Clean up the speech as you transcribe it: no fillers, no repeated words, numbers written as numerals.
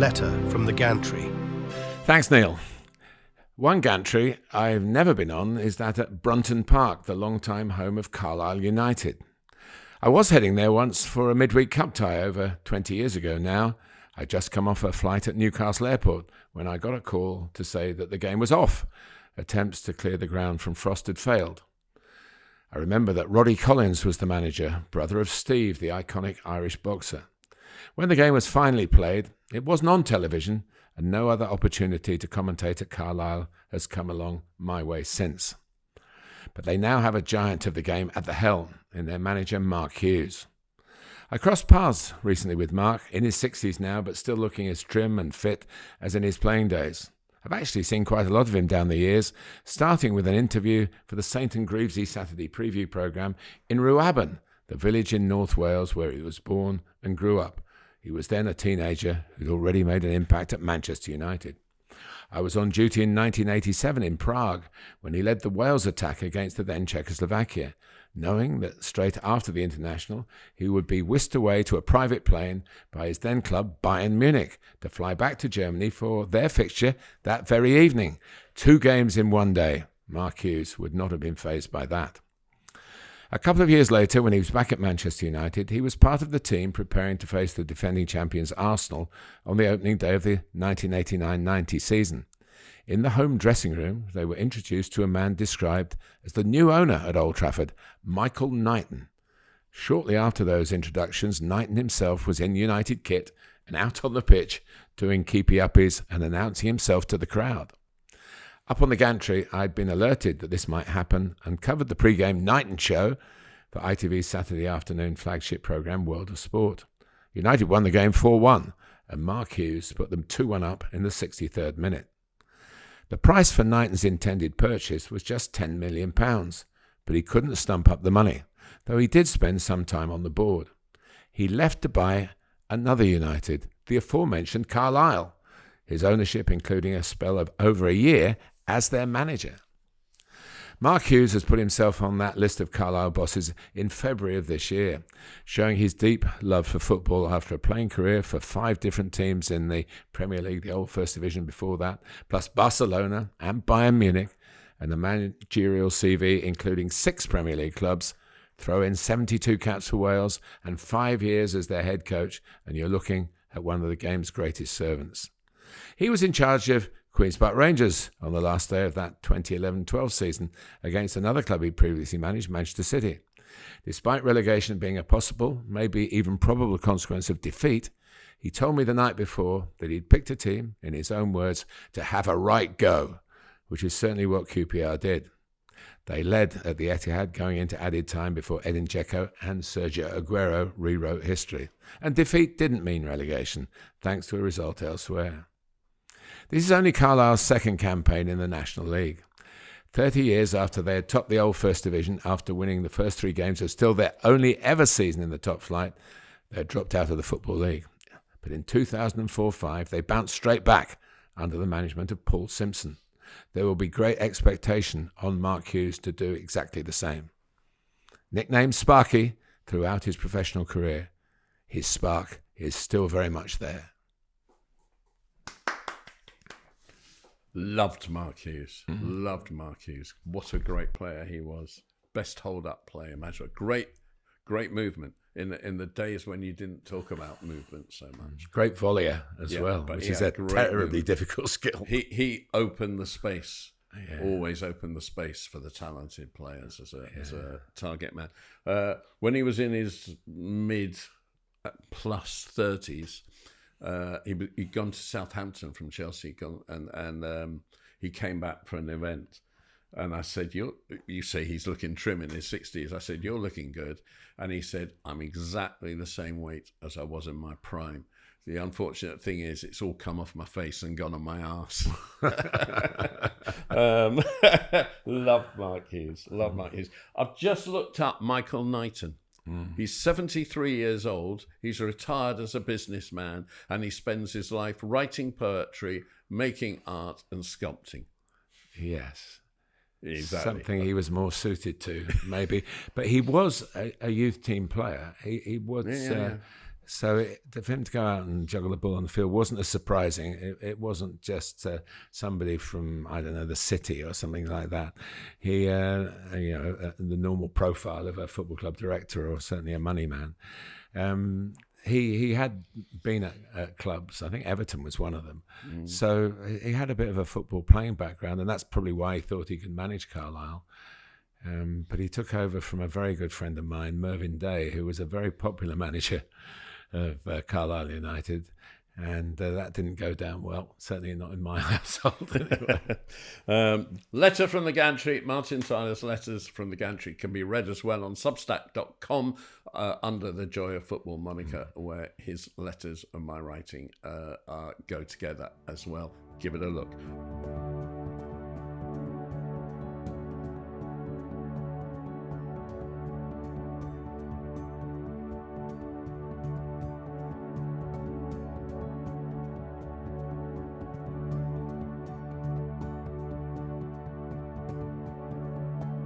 letter from the Gantry. Thanks, Neil. One Gantry I've never been on is that at Brunton Park, the long-time home of Carlisle United. I was heading there once for a midweek cup tie over 20 years ago now. I'd just come off a flight at Newcastle Airport when I got a call to say that the game was off. Attempts to clear the ground from frost had failed. I remember that Roddy Collins was the manager, brother of Steve, the iconic Irish boxer. When the game was finally played, it wasn't on television, and no other opportunity to commentate at Carlisle has come along my way since. But they now have a giant of the game at the helm in their manager Mark Hughes. I crossed paths recently with Mark, in his 60s now, but still looking as trim and fit as in his playing days. I've actually seen quite a lot of him down the years, starting with an interview for the St and Grevesy Saturday preview programme in Rwabon, the village in North Wales where he was born and grew up. He was then a teenager who'd already made an impact at Manchester United. I was on duty in 1987 in Prague when he led the Wales attack against the then Czechoslovakia, knowing that straight after the international he would be whisked away to a private plane by his then club Bayern Munich to fly back to Germany for their fixture that very evening. 2 games in one day. Mark Hughes would not have been fazed by that. A couple of years later, when he was back at Manchester United, he was part of the team preparing to face the defending champions Arsenal on the opening day of the 1989-90 season. In the home dressing room, they were introduced to a man described as the new owner at Old Trafford, Michael Knighton. Shortly after those introductions, Knighton himself was in United kit and out on the pitch doing keepy-uppies and announcing himself to the crowd. Up on the Gantry, I'd been alerted that this might happen and covered the pre-game Knighton show for ITV's Saturday afternoon flagship programme World of Sport. United won the game 4-1 and Mark Hughes put them 2-1 up in the 63rd minute. The price for Knighton's intended purchase was just £10 million, but he couldn't stump up the money, though he did spend some time on the board. He left to buy another United, the aforementioned Carlisle, his ownership including a spell of over a year as their manager. Mark Hughes has put himself on that list of Carlisle bosses in February of this year, showing his deep love for football after a playing career for 5 different teams in the Premier League, the old First Division before that, plus Barcelona and Bayern Munich, and a managerial CV including 6 Premier League clubs. Throw in 72 caps for Wales and 5 years as their head coach, and you're looking at one of the game's greatest servants. He was in charge of Queen's Park Rangers on the last day of that 2011-12 season against another club he previously managed, Manchester City. Despite relegation being a possible, maybe even probable consequence of defeat, he told me the night before that he'd picked a team, in his own words, to have a right go, which is certainly what QPR did. They led at the Etihad going into added time before Edin Dzeko and Sergio Aguero rewrote history. And defeat didn't mean relegation, thanks to a result elsewhere. This is only Carlisle's second campaign in the National League. 30 years after they had topped the old First Division after winning the first 3 games of still their only ever season in the top flight, they had dropped out of the Football League. But in 2004-05, they bounced straight back under the management of Paul Simpson. There will be great expectation on Mark Hughes to do exactly the same. Nicknamed Sparky throughout his professional career, his spark is still very much there. Loved Mark Hughes. Loved Mark Hughes. What a great player he was. Best hold-up player. Imagine great movement in the days when you didn't talk about movement so much. Great volleyer as well, which is a terribly difficult skill. He opened the space. Yeah. Always opened the space for the talented players as a target man. When he was in his mid plus 30s. He'd gone to Southampton from Chelsea, and he came back for an event. And I said, you say he's looking trim in his 60s. I said, you're looking good. And he said, I'm exactly the same weight as I was in my prime. The unfortunate thing is it's all come off my face and gone on my arse. Loved Mark Hughes. Loved Mark Hughes. I've just looked up Michael Knighton. He's 73 years old. He's retired as a businessman, and he spends his life writing poetry, making art, and sculpting. Yes. Exactly. Something he was more suited to, maybe. But he was a youth team player. He was So for him to go out and juggle the ball on the field wasn't as surprising. It wasn't just somebody from, I don't know, the city or something like that. He, the normal profile of a football club director or certainly a money man. He had been at clubs. I think Everton was one of them. So he had a bit of a football playing background, and that's probably why he thought he could manage Carlisle. But he took over from a very good friend of mine, Mervyn Day, who was a very popular manager of Carlisle United, and that didn't go down well, certainly not in my household anyway. Letter from the Gantry. Martin Tyler's letters from the Gantry can be read as well on substack.com under the Joy of Football moniker, where his letters and my writing go together as well. Give it a look.